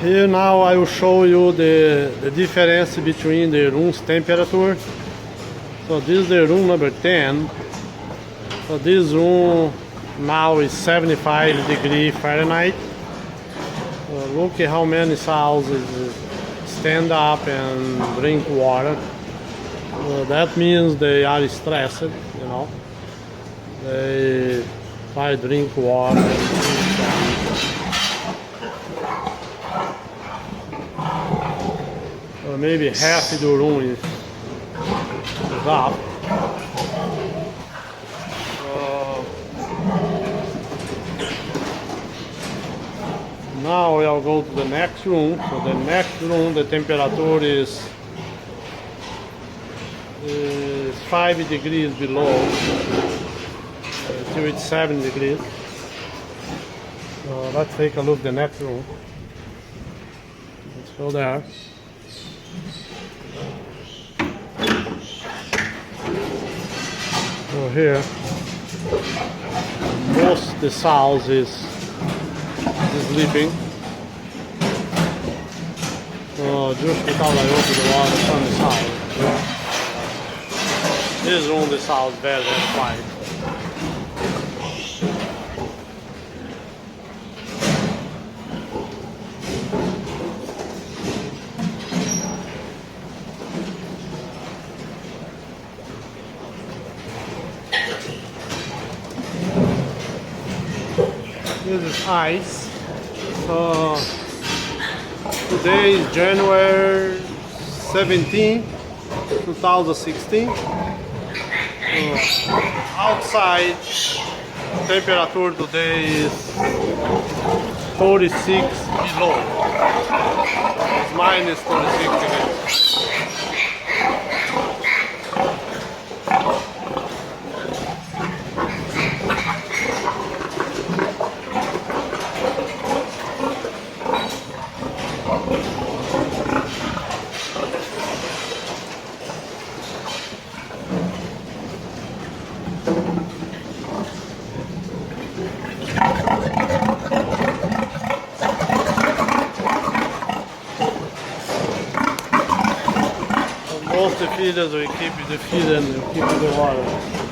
Here now I will show you the difference between the room's temperature. So this is the room number 10. So this room now is 75 degrees Fahrenheit. Look at how many houses stand up and drink water. That means they are stressed, you know. They try to drink water. Maybe half the room is up. Now I'll go to the next room. So the next room, the temperature is 5 degrees below, till it's 7 degrees. So let's take a look at the next room. Let's go there. So here, most of the house is sleeping. Just because I opened the water from this house. This room, this house, very, very quiet. This is ice. Today is January 17, 2016. Outside temperature today is 46 below. It's minus 46 degrees. Most of the feeders we keep the feed and we keep the water.